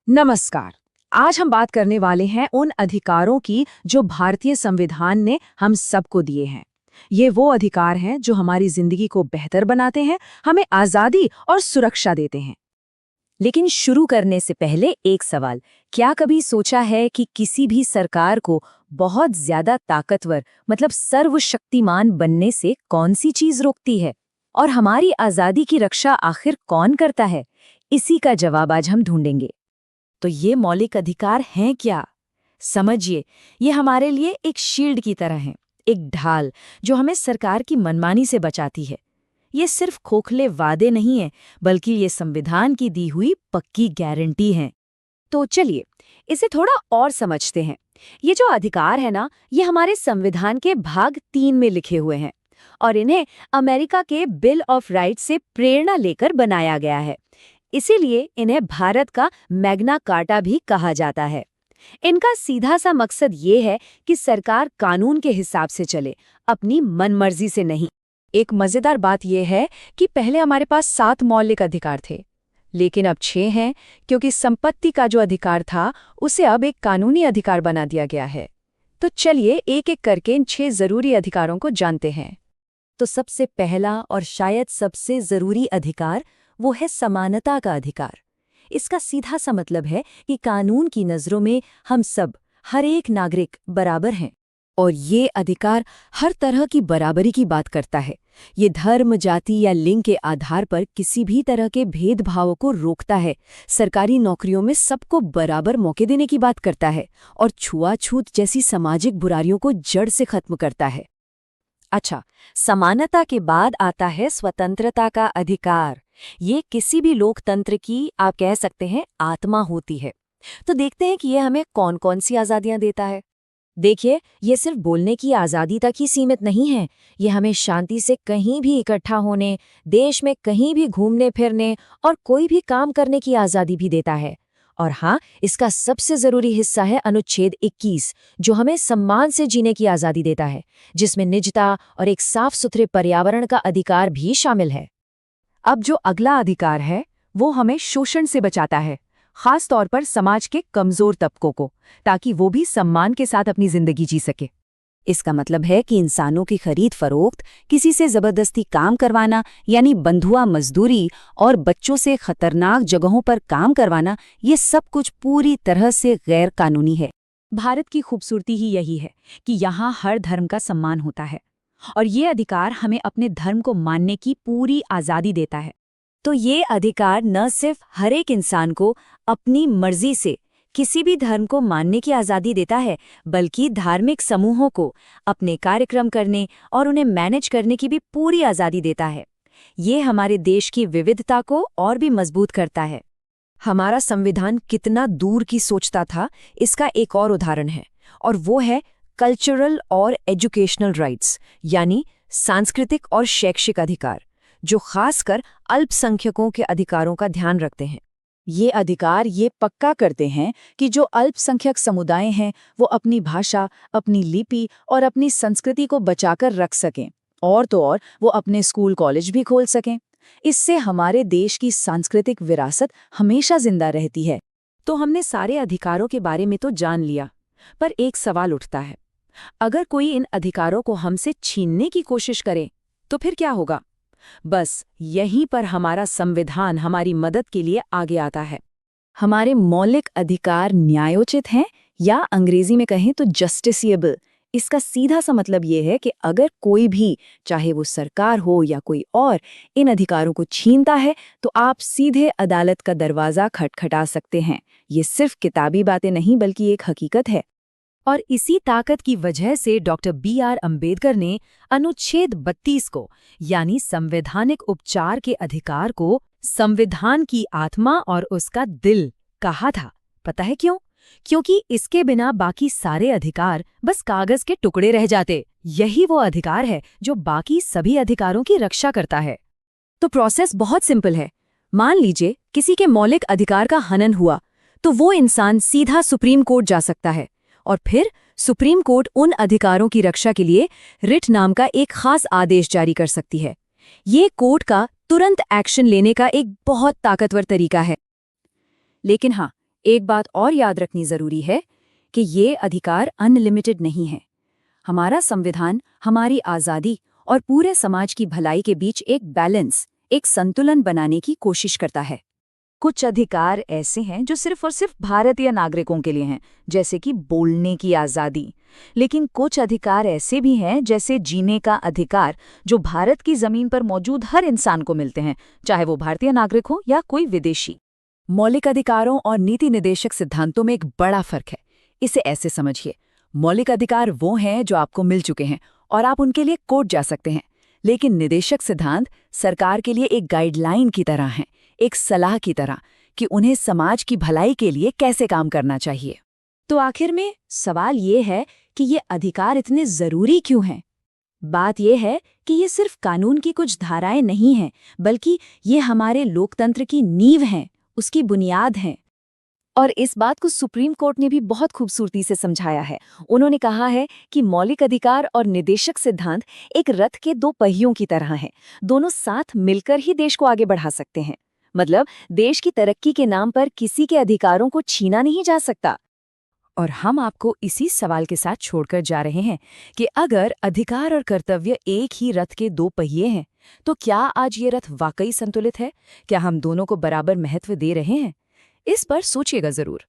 नमस्कार। आज हम बात करने वाले हैं उन अधिकारों की जो भारतीय संविधान ने हम सबको दिए हैं। ये वो अधिकार हैं जो हमारी जिंदगी को बेहतर बनाते हैं, हमें आजादी और सुरक्षा देते हैं। लेकिन शुरू करने से पहले एक सवाल, क्या कभी सोचा है कि किसी भी सरकार को बहुत ज्यादा ताकतवर मतलब सर्वशक्तिमान बनने से कौन सी चीज रोकती है? और हमारी आजादी की रक्षा आखिर कौन करता है? इसी का जवाब आज हम ढूंढेंगे। तो ये मौलिक अधिकार हैं क्या? समझिए, ये हमारे लिए एक शील्ड की तरह हैं, एक ढाल जो हमें सरकार की मनमानी से बचाती है। ये सिर्फ खोखले वादे नहीं हैं, बल्कि ये संविधान की दी हुई पक्की गारंटी हैं। तो चलिए, इसे थोड़ा और समझते हैं। ये जो अधिकार है ना, ये हमारे संविधान के भाग 3 में लिखे हुए हैं और इन्हें अमेरिका के बिल ऑफ राइट्स से प्रेरणा लेकर बनाया गया है। इसीलिए इन्हें भारत का मैग्ना कार्टा भी कहा जाता है। इनका सीधा सा मकसद ये है कि सरकार कानून के हिसाब से चले, अपनी मनमर्जी से नहीं। एक मजेदार बात यह है कि पहले हमारे पास 7 मौलिक अधिकार थे, लेकिन अब 6 हैं, क्योंकि संपत्ति का जो अधिकार था उसे अब एक कानूनी अधिकार बना दिया गया है। तो चलिए एक एक करके इन 6 जरूरी अधिकारों को जानते हैं। तो सबसे पहला और शायद सबसे जरूरी अधिकार वो है समानता का अधिकार। इसका सीधा सा मतलब है कि कानून की नज़रों में हम सब, हर एक नागरिक बराबर हैं। और ये अधिकार हर तरह की बराबरी की बात करता है। ये धर्म, जाति या लिंग के आधार पर किसी भी तरह के भेदभाव को रोकता है, सरकारी नौकरियों में सबको बराबर मौके देने की बात करता है और छुआछूत जैसी सामाजिक बुराइयों को जड़ से खत्म करता है। अच्छा, समानता के बाद आता है स्वतंत्रता का अधिकार। ये किसी भी लोकतंत्र की, आप कह सकते हैं, आत्मा होती है। तो देखते हैं कि ये हमें कौन कौन सी आज़ादियाँ देता है। देखिए, ये सिर्फ बोलने की आज़ादी तक ही सीमित नहीं है। ये हमें शांति से कहीं भी इकट्ठा होने, देश में कहीं भी घूमने फिरने और कोई भी काम करने की आज़ादी भी देता है। और हाँ, इसका सबसे ज़रूरी हिस्सा है अनुच्छेद 21, जो हमें सम्मान से जीने की आज़ादी देता है, जिसमें निजता और एक साफ सुथरे पर्यावरण का अधिकार भी शामिल है। अब जो अगला अधिकार है वो हमें शोषण से बचाता है, खास तौर पर समाज के कमजोर तबकों को, ताकि वो भी सम्मान के साथ अपनी जिंदगी जी सके। इसका मतलब है कि इंसानों की खरीद फरोख्त, किसी से जबरदस्ती काम करवाना यानी बंधुआ मजदूरी और बच्चों से खतरनाक जगहों पर काम करवाना, ये सब कुछ पूरी तरह से गैर कानूनी है। भारत की खूबसूरती ही यही है कि यहाँ हर धर्म का सम्मान होता है और ये अधिकार हमें अपने धर्म को मानने की पूरी आज़ादी देता है। तो ये अधिकार न सिर्फ हर एक इंसान को अपनी मर्जी से किसी भी धर्म को मानने की आज़ादी देता है, बल्कि धार्मिक समूहों को अपने कार्यक्रम करने और उन्हें मैनेज करने की भी पूरी आज़ादी देता है। ये हमारे देश की विविधता को और भी मजबूत करता है। हमारा संविधान कितना दूर की सोचता था, इसका एक और उदाहरण है, और वो है कल्चरल और एजुकेशनल राइट्स, यानी सांस्कृतिक और शैक्षिक अधिकार, जो खासकर अल्पसंख्यकों के अधिकारों का ध्यान रखते हैं। ये अधिकार ये पक्का करते हैं कि जो अल्पसंख्यक समुदाय हैं वो अपनी भाषा, अपनी लिपि और अपनी संस्कृति को बचाकर रख सकें, और तो और वो अपने स्कूल कॉलेज भी खोल सकें। इससे हमारे देश की सांस्कृतिक विरासत हमेशा जिंदा रहती है। तो हमने सारे अधिकारों के बारे में तो जान लिया, पर एक सवाल उठता है, अगर कोई इन अधिकारों को हमसे छीनने की कोशिश करे तो फिर क्या होगा? बस यहीं पर हमारा संविधान हमारी मदद के लिए आगे आता है। हमारे मौलिक अधिकार न्यायोचित हैं, या अंग्रेजी में कहें तो जस्टिसिएबल। इसका सीधा सा मतलब ये है कि अगर कोई भी, चाहे वो सरकार हो या कोई और, इन अधिकारों को छीनता है तो आप सीधे अदालत का दरवाज़ा खटखटा सकते हैं। ये सिर्फ किताबी बातें नहीं, बल्कि एक हकीकत है। और इसी ताकत की वजह से डॉक्टर B.R. अम्बेडकर ने अनुच्छेद 32 को, यानी संवैधानिक उपचार के अधिकार को, संविधान की आत्मा और उसका दिल कहा था। पता है क्यों? क्योंकि इसके बिना बाकी सारे अधिकार बस कागज के टुकड़े रह जाते। यही वो अधिकार है जो बाकी सभी अधिकारों की रक्षा करता है। तो प्रोसेस बहुत सिंपल है। मान लीजिए किसी के मौलिक अधिकार का हनन हुआ, तो वो इंसान सीधा सुप्रीम कोर्ट जा सकता है, और फिर सुप्रीम कोर्ट उन अधिकारों की रक्षा के लिए रिट नाम का एक खास आदेश जारी कर सकती है। ये कोर्ट का तुरंत एक्शन लेने का एक बहुत ताकतवर तरीका है। लेकिन हाँ, एक बात और याद रखनी जरूरी है कि ये अधिकार अनलिमिटेड नहीं है। हमारा संविधान हमारी आज़ादी और पूरे समाज की भलाई के बीच एक बैलेंस, एक संतुलन बनाने की कोशिश करता है। कुछ अधिकार ऐसे हैं जो सिर्फ और सिर्फ भारतीय नागरिकों के लिए हैं, जैसे कि बोलने की आज़ादी। लेकिन कुछ अधिकार ऐसे भी हैं, जैसे जीने का अधिकार, जो भारत की जमीन पर मौजूद हर इंसान को मिलते हैं, चाहे वो भारतीय नागरिक हो या कोई विदेशी। मौलिक अधिकारों और नीति निर्देशक सिद्धांतों में एक बड़ा फर्क है। इसे ऐसे समझिए, मौलिक अधिकार वो हैं जो आपको मिल चुके हैं और आप उनके लिए कोर्ट जा सकते हैं। लेकिन निदेशक सिद्धांत सरकार के लिए एक गाइडलाइन की तरह हैं, एक सलाह की तरह कि उन्हें समाज की भलाई के लिए कैसे काम करना चाहिए। तो आखिर में सवाल ये है कि ये अधिकार इतने ज़रूरी क्यों हैं? बात यह है कि ये सिर्फ कानून की कुछ धाराएं नहीं हैं, बल्कि ये हमारे लोकतंत्र की नींव हैं, उसकी बुनियाद हैं। और इस बात को सुप्रीम कोर्ट ने भी बहुत खूबसूरती से समझाया है। उन्होंने कहा है कि मौलिक अधिकार और निदेशक सिद्धांत एक रथ के दो पहियों की तरह हैं। दोनों साथ मिलकर ही देश को आगे बढ़ा सकते हैं। मतलब देश की तरक्की के नाम पर किसी के अधिकारों को छीना नहीं जा सकता। और हम आपको इसी सवाल के साथ छोड़कर जा रहे हैं कि अगर अधिकार और कर्तव्य एक ही रथ के दो पहिए हैं, तो क्या आज ये रथ वाकई संतुलित है? क्या हम दोनों को बराबर महत्व दे रहे हैं? इस पर सोचिएगा जरूर।